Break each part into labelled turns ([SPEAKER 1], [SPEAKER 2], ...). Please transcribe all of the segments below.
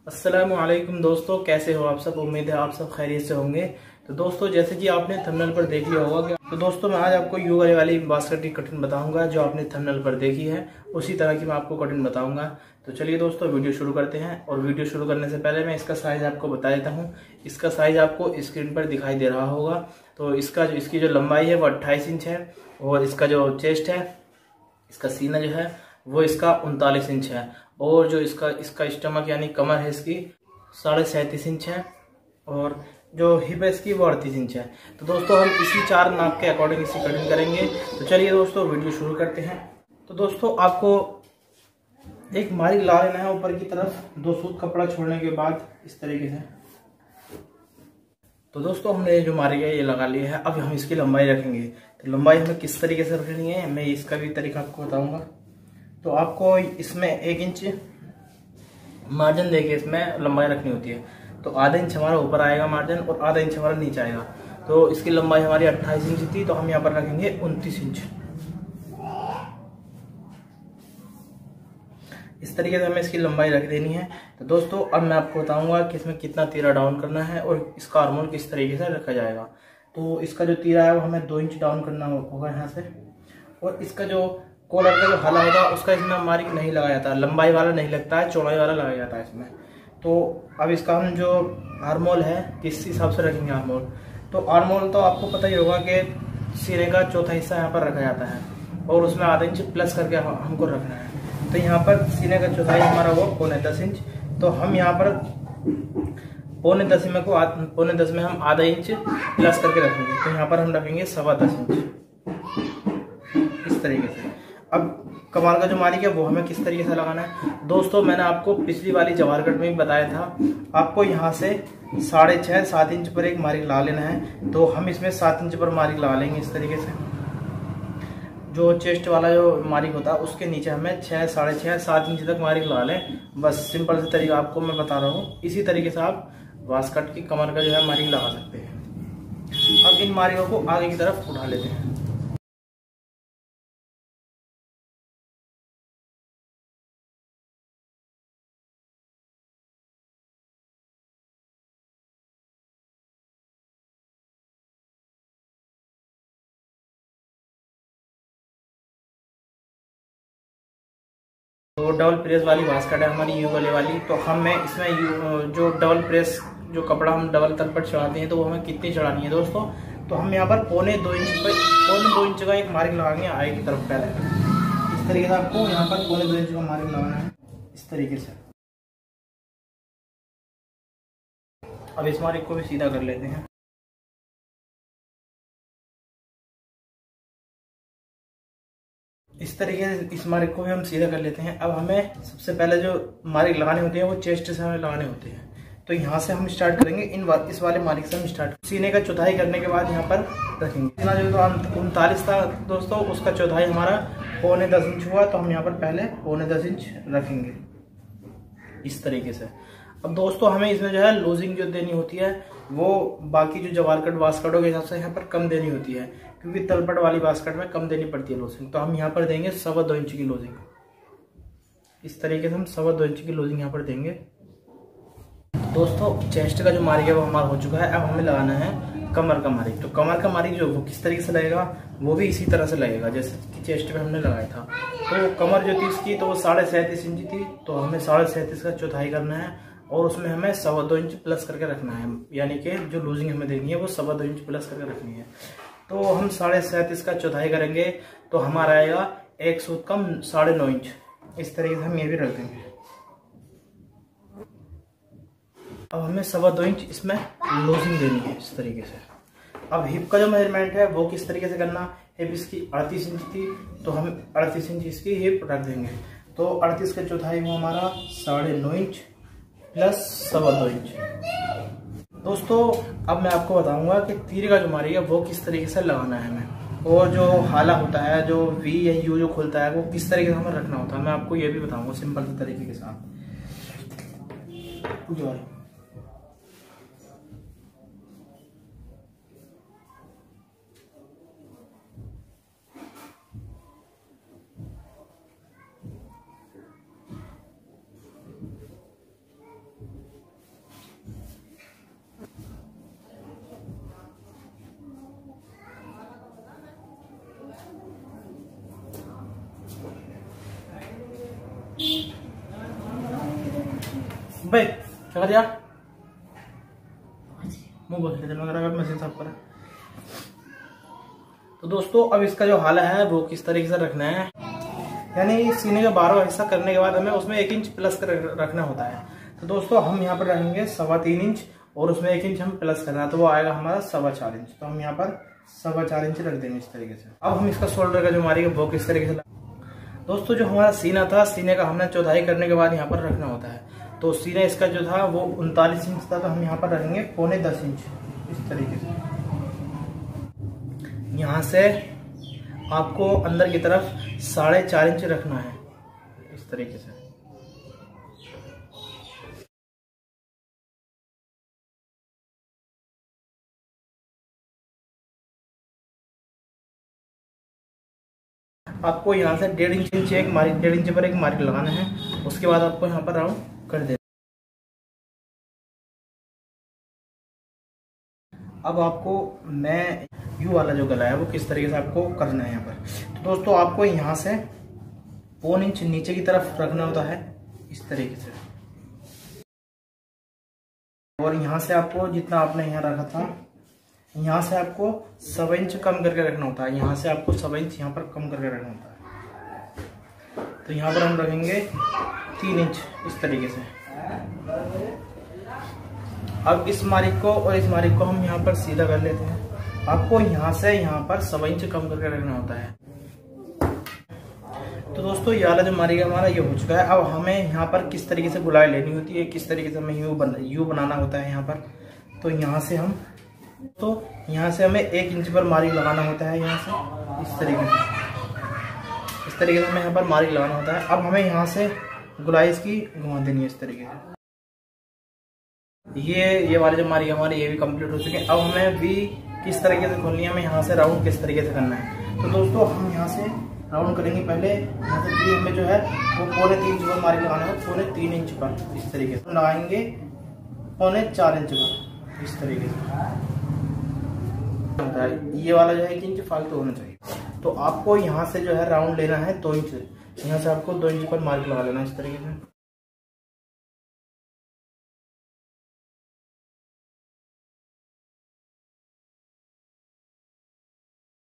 [SPEAKER 1] अस्सलामुअलैकुम दोस्तों, कैसे हो आप सब। उम्मीद है आप सब खैरियत से होंगे। तो दोस्तों, जैसे कि आपने थंबनेल पर देख लिया होगा तो दोस्तों मैं आज आपको यू वाली बास्केट की कटिंग बताऊंगा जो आपने थंबनेल पर देखी है, उसी तरह की मैं आपको कटिंग बताऊंगा। तो चलिए दोस्तों वीडियो शुरू करते हैं। और वीडियो शुरू करने से पहले मैं इसका साइज आपको बता देता हूँ। इसका साइज आपको स्क्रीन पर दिखाई दे रहा होगा। तो इसकी जो लंबाई है वो 28 इंच है। और इसका जो चेस्ट है, इसका सीना जो है वो इसका 39 इंच है। और जो इसका स्टमक यानी कमर है इसकी 37.5 इंच है। और जो हिप है इसकी वो 38 इंच है। तो दोस्तों हम इसी 4 नाप के अकॉर्डिंग इसकी कटिंग करेंगे। तो चलिए दोस्तों वीडियो शुरू करते हैं। तो दोस्तों आपको एक मार्जिन ला लेना है ऊपर की तरफ, 2 सूत कपड़ा छोड़ने के बाद इस तरीके से। तो दोस्तों हमने जो मार्जिन है ये लगा लिया है। अब हम इसकी लंबाई रखेंगे। तो लंबाई हमें किस तरीके से रखनी है मैं इसका भी तरीका आपको बताऊंगा। तो आपको इसमें 1 इंच मार्जिन देके इसमें लंबाई रखनी होती है। तो आधा इंच हमारा ऊपर आएगा मार्जिन और आधा इंच हमारा नीचे आएगा। तो इसकी लंबाई हमारी 28 इंच थी, तो हम यहाँ पर रखेंगे 29 इंच। इस तरीके से हमें इसकी लंबाई रख देनी है। तो दोस्तों अब मैं आपको बताऊंगा कि इसमें कितना तीरा डाउन करना है और इसका आर्मोल किस तरीके से रखा जाएगा। तो इसका जो तीरा है वो हमें 2 इंच डाउन करना होगा यहाँ से। और इसका जो कॉलर का जो हला होता है उसका इसमें मार्क नहीं लगाया जाता, लंबाई वाला नहीं लगता है, चौड़ाई वाला लगाया जाता है इसमें। तो अब इसका हम जो आर्मोल है किस हिसाब से रखेंगे आर्मोल। तो आर्मोल तो आपको पता ही होगा कि सीने का चौथा हिस्सा यहाँ पर रखा जाता है और उसमें आधा इंच प्लस करके हमको रखना है। तो यहाँ पर सीने का चौथाई हमारा वो 9.25 इंच। तो हम यहाँ पर 9.10 में हम आधा इंच प्लस करके रखेंगे। तो यहाँ पर हम रखेंगे 10.25 इंच इस तरीके से। अब कमाल का जो मार्क है वो हमें किस तरीके से लगाना है। दोस्तों मैंने आपको पिछली वाली जवाहर कट में भी बताया था, आपको यहाँ से 6.5-7 इंच पर एक मार्क लगा लेना है। तो हम इसमें 7 इंच पर मार्क लगा लेंगे इस तरीके से। जो चेस्ट वाला जो मार्क होता है उसके नीचे हमें 6-6.5-7 इंच तक मार्क लगा लें। बस सिंपल से तरीका आपको मैं बता रहा हूँ। इसी तरीके से आप बास्केट की कमर का जो है मार्क लगा सकते हैं। अब इन मार्कों को आगे की तरफ उठा लेते हैं। तो डबल प्रेस वाली बास्केट है हमारी यू वाली। तो हमें इसमें जो डबल प्रेस जो कपड़ा हम डबल तल पर चढ़ाते हैं तो वो हमें कितनी चढ़ानी है दोस्तों। तो हम यहाँ पर 2.25 इंच का एक मार्क लगाएंगे आगे की तरफ। पहले इस तरीके से आपको यहाँ पर 2.25 इंच का मार्क लगाना है इस तरीके से। अब इस मार्क को भी सीधा कर लेते हैं। इस तरीके से इस मार्क को भी हम सीधा कर लेते हैं। अब हमें सबसे पहले जो मार्क लगाने होते हैं वो चेस्ट से हमें लगाने होते हैं। तो यहाँ से हम स्टार्ट करेंगे, इस वाले मार्क से हम स्टार्ट। सीने का चौथाई करने के बाद यहाँ पर रखेंगे। सीना जो 39 था दोस्तों, उसका चौथाई हमारा 9.10 इंच हुआ। तो हम यहाँ पर पहले 9.10 इंच रखेंगे इस तरीके से। अब दोस्तों हमें इसमें जो है लूजिंग जो देनी होती है वो बाकी जो जवाहर कट बास्केटों के हिसाब से यहाँ पर कम देनी होती है, क्योंकि तलपट वाली बास्केट में कम देनी पड़ती है लूजिंग। तो हम यहाँ पर देंगे 2.25 इंच की लूजिंग। इस तरीके से हम 2.25 इंच की लूजिंग यहाँ पर देंगे। दोस्तों चेस्ट का जो मार्क है वो हमारा हो चुका है। अब हमें लगाना है कमर का मार्क। तो कमर का मार्क जो वो किस तरीके से लगेगा वो भी इसी तरह से लगेगा जैसे कि चेस्ट में हमने लगाया था। तो कमर जो थी इसकी तो वो 37.5 इंच थी। तो हमें 37.5 का चौथाई करना है और उसमें हमें 2.25 इंच प्लस करके रखना है, यानी कि जो लूजिंग हमें देनी है वो 2.25 इंच प्लस करके रखनी है। तो हम 37.5 का चौथाई करेंगे तो हमारा आएगा 1 सूत कम 9.5 इंच। इस तरीके से हम ये भी रख देंगे। अब हमें 2.25 इंच इसमें लूजिंग देनी है इस तरीके से। अब हिप का जो मेजरमेंट है वो किस तरीके से करना। हिप इसकी 38 इंच थी तो हम 38 इंच इसकी हिप रख देंगे। तो 38 का चौथाई वो हमारा 9.5 इंच प्लस 2.25 इंच। दोस्तों अब मैं आपको बताऊंगा कि तीर का जो मार्क है वो किस तरीके से लगाना है हमें, और जो हाला होता है जो वी या यू जो खुलता है वो किस तरीके से हमें रखना होता है मैं आपको ये भी बताऊंगा सिंपल से तरीके के साथ। भाई क्या कर दिया? मुंह बोल रहे मशीन साफ करा। तो दोस्तों अब इसका जो हाला है वो किस तरीके से रखना है, यानी सीने का 12वां हिस्सा करने के बाद हमें उसमें 1 इंच प्लस कर रखना होता है। तो दोस्तों हम यहाँ पर रखेंगे 3.25 इंच और उसमें 1 इंच हम प्लस करना है, तो वो आएगा हमारा 4.25 इंच। तो हम यहाँ पर 4.25 इंच रख देंगे इस तरीके से। अब हम इसका शोल्डर का जो मारेंगे वो किस तरीके से। दोस्तों जो हमारा सीना था, सीने का हमने चौथाई करने के बाद यहाँ पर रखना होता है। तो सीना इसका जो था वो 39 इंच था, तो हम यहाँ पर रखेंगे 9.25 इंच इस तरीके से। यहाँ से आपको अंदर की तरफ 4.5 इंच रखना है इस तरीके से। आपको यहाँ से 1.5 इंच पर एक मार्क लगाना है। उसके बाद आपको यहाँ पर राउंड कर देना। अब आपको मैं यू वाला जो गला है वो किस तरीके से आपको करना है यहाँ पर। तो दोस्तों आपको यहाँ से 1 इंच नीचे की तरफ रखना होता है इस तरीके से, और यहाँ से आपको जितना आपने यहाँ रखा था, यहाँ से आपको 7 इंच कम करके रखना होता है। यहाँ से आपको 7 इंच यहाँ पर कम करके रखना होता है। तो यहाँ पर हम रखेंगे 3 इंच इस तरीके से। अब इस मारिक को और इस मारिक को हम यहाँ पर सीधा कर लेते हैं। आपको यहाँ से यहाँ पर 7 इंच कम करके रखना होता है। तो दोस्तों ये वाला जो मारिक हमारा ये हो चुका है। अब हमें यहाँ पर किस तरीके से गुलाई लेनी होती है, किस तरीके से हमें यू बनाना होता है यहाँ पर। तो यहाँ से हमें 1 इंच पर मारिक लगाना होता है। यहाँ से इस तरीके से हमें यहाँ पर मारिक लगाना होता है। अब हमें यहाँ से गुलाई इसकी घुमा देनी है इस तरीके से। ये वाले जो मारिक हमारे ये भी कंप्लीट हो चुके हैं। अब हमें भी किस तरीके से खोलनी है, हमें यहाँ से राउंड किस तरीके से करना है। तो दोस्तों हम यहाँ से राउंड करेंगे। पहले यहाँ से भी हमें जो है वो 3.25 इंच पर मारिक लगाना है, 3.25 इंच पर इस तरीके से लगाएंगे, 4.25 इंच पर इस तरीके से। ये वाला जो है 1 इंच फालतू होना चाहिए। तो आपको यहाँ से जो है राउंड लेना है 2 इंच। यहाँ से आपको 2 इंच पर मार्क लगा लेना इस तरीके से।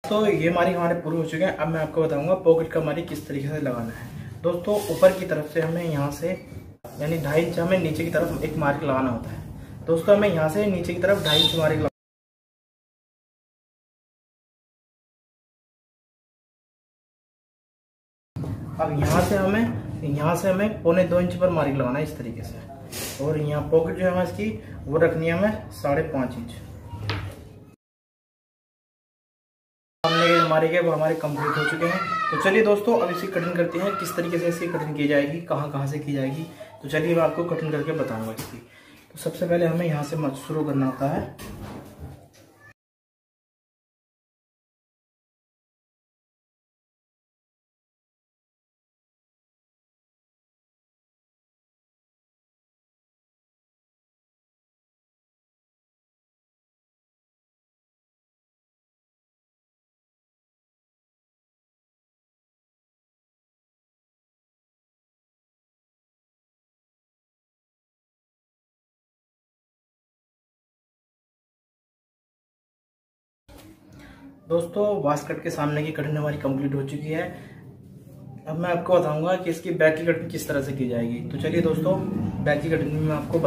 [SPEAKER 1] तो ये मारिक हमारे पूरे हो चुके हैं। अब मैं आपको बताऊंगा पॉकेट का मारिक किस तरीके से लगाना है। दोस्तों ऊपर की तरफ से हमें यहाँ से यानी 2.5 इंच हमें नीचे की तरफ एक मार्क लगाना होता है। दोस्तों हमें यहाँ से नीचे की तरफ 2.5 इंच मार्क। अब यहाँ से हमें 1.25 इंच पर मार्क लगाना है इस तरीके से। और यहाँ पॉकेट जो है इसकी वो रखनी है हमें 5.5 इंच। हमारे वो हमारे कंप्लीट हो चुके हैं। तो चलिए दोस्तों अब इसकी कटिंग करते हैं। किस तरीके से इसकी कटिंग की जाएगी, कहाँ से की जाएगी, तो चलिए मैं आपको कटिंग करके बताऊंगा इसकी। तो सबसे पहले हमें यहाँ से शुरू करना होता है। दोस्तों वास्कट के सामने की कटिंग हमारी कंप्लीट हो चुकी है। अब मैं आपको बताऊंगा कि इसकी बैक की कटिंग किस तरह से की जाएगी। तो चलिए दोस्तों बैक की कटिंग मैं आपको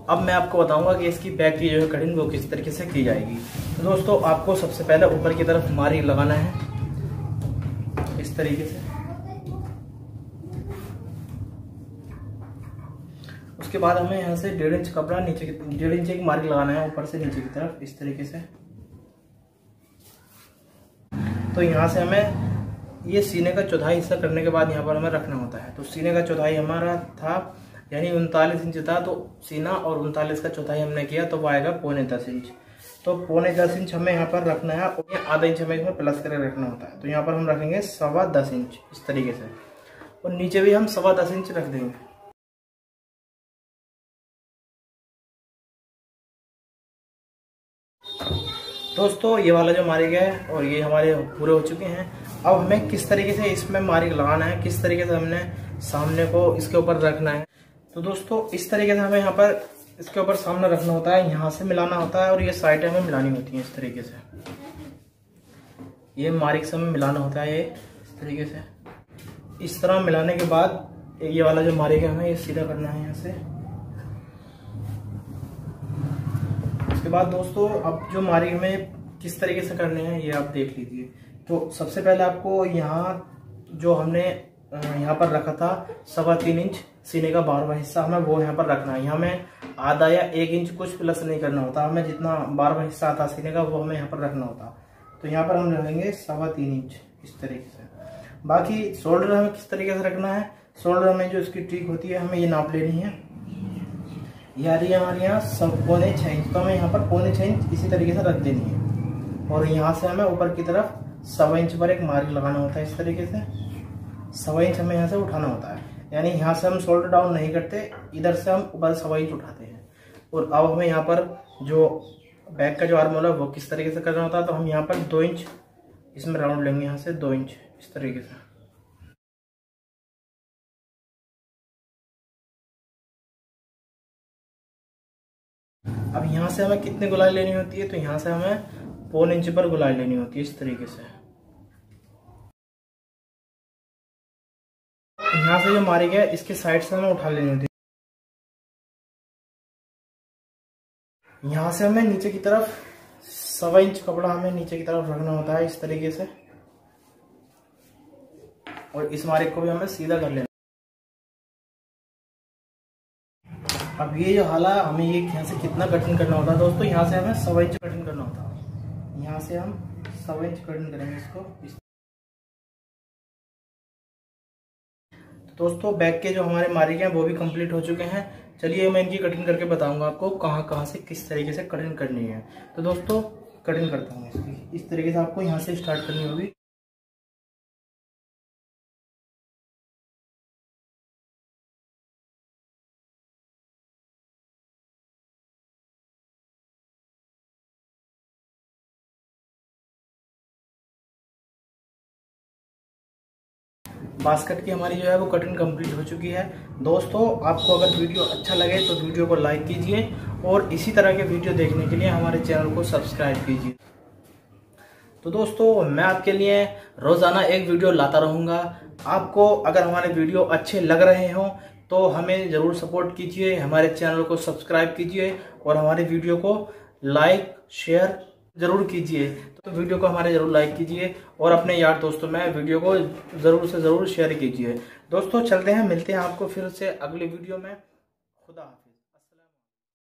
[SPEAKER 1] अब मैं आपको बताऊंगा कि इसकी बैक की जो है कटिंग वो किस तरीके से की जाएगी। तो दोस्तों आपको सबसे पहले ऊपर की तरफ मार्क लगाना है इस तरीके से। उसके बाद हमें यहाँ से 1.5 इंच कपड़ा नीचे 1.5 इंच एक मार्क लगाना है ऊपर से नीचे की तरफ इस तरीके से। तो यहाँ से हमें ये सीने का चौथाई हिस्सा करने के बाद यहाँ पर हमें रखना होता है। तो सीने का चौथाई हमारा था यानी 39 इंच था, तो सीना और 39 का चौथाई हमने किया तो वो आएगा 9.25 इंच। तो 9.25 इंच हमें यहाँ पर रखना है और आधा इंच हमें इसमें प्लस करके रखना होता है। तो यहाँ पर हम रखेंगे 10.25 इंच इस तरीके से, और नीचे भी हम 10.25 इंच रख देंगे। दोस्तों ये वाला जो मार्क है और ये हमारे पूरे हो चुके हैं। अब हमें किस तरीके से इसमें मार्क लगाना है, किस तरीके से हमने सामने को इसके ऊपर रखना है। तो दोस्तों इस तरीके से हमें यहाँ पर इसके ऊपर सामने रखना होता है, यहाँ से मिलाना होता है और ये साइडें हमें मिलानी होती हैं इस तरीके से। ये मारिक से हमें मिलाना होता है ये इस तरीके से। इस तरह मिलाने के बाद ये वाला जो मारिक है हमें ये सीधा करना है यहाँ से। उसके बाद दोस्तों अब जो मारिक हमें किस तरीके से करने हैं ये आप देख लीजिए। तो सबसे पहले आपको यहाँ जो हमने यहाँ पर रखा था 3.25 इंच सीने का 12वां हिस्सा, हमें वो यहाँ पर रखना है। यहाँ में आधा या 1 इंच कुछ प्लस नहीं करना होता, हमें जितना 12वां हिस्सा आता सीने का वो हमें यहाँ पर रखना होता। तो यहाँ पर हम रखेंगे 3.25 इंच इस तरीके से। बाकी शोल्डर हमें किस तरीके से रखना है, शोल्डर में जो इसकी ट्रिक होती है हमें ये नाप लेनी है। यार ये हमारे यहाँ 5.25 इंच, तो हमें यहाँ पर 5.25 इंच इसी तरीके से रख देनी है। और यहाँ से हमें ऊपर की तरफ 1.25 इंच पर एक मार्क लगाना होता है इस तरीके से। 1.25 इंच हमें यहाँ से उठाना होता है, यानी यहाँ से हम शोल्डर डाउन नहीं करते, इधर से हम ऊपर 1.25 इंच उठाते हैं। और अब हमें यहाँ पर जो बैक का जो आर्म होगा वो किस तरीके से करना होता है, तो हम यहाँ पर 2 इंच इसमें राउंड लेंगे, यहाँ से 2 इंच इस तरीके से। अब यहाँ से हमें कितनी गुलाई लेनी होती है, तो यहाँ से हमें 1.25 इंच पर गुलाई लेनी होती है इस तरीके से। यहाँ से जो मारिक है इसके साइड से हमें उठा लेनी होती है। यहाँ से हमें नीचे की तरफ 1.25 इंच कपड़ा हमें नीचे की तरफ रखना होता है इस तरीके से। और इस मारिक को भी हमें सीधा कर लेना। अब ये जो हाला हमें ये यहाँ से कितना कटिंग करना होता है दोस्तों, यहाँ से हमें 1.25 इंच कटिंग करना होता है। यहाँ से हम 1.25 इंच कटिंग करेंगे इसको। तो दोस्तों बैक के जो हमारे मारिक हैं वो भी कंप्लीट हो चुके हैं। चलिए मैं इनकी कटिंग करके बताऊंगा आपको कहाँ कहाँ से किस तरीके से कटिंग करनी है। तो दोस्तों कटिंग करता हूँ इसकी। इस तरीके से आपको यहाँ से स्टार्ट करनी होगी। बास्केट की हमारी जो है वो कटिंग कंप्लीट हो चुकी है। दोस्तों आपको अगर वीडियो अच्छा लगे तो वीडियो को लाइक कीजिए और इसी तरह के वीडियो देखने के लिए हमारे चैनल को सब्सक्राइब कीजिए। तो दोस्तों मैं आपके लिए रोजाना एक वीडियो लाता रहूँगा। आपको अगर हमारे वीडियो अच्छे लग रहे हों तो हमें ज़रूर सपोर्ट कीजिए, हमारे चैनल को सब्सक्राइब कीजिए और हमारे वीडियो को लाइक शेयर ज़रूर कीजिए। तो वीडियो को हमारे ज़रूर लाइक कीजिए और अपने यार दोस्तों में वीडियो को ज़रूर से ज़रूर शेयर कीजिए। दोस्तों चलते हैं, मिलते हैं आपको फिर से अगले वीडियो में। खुदा।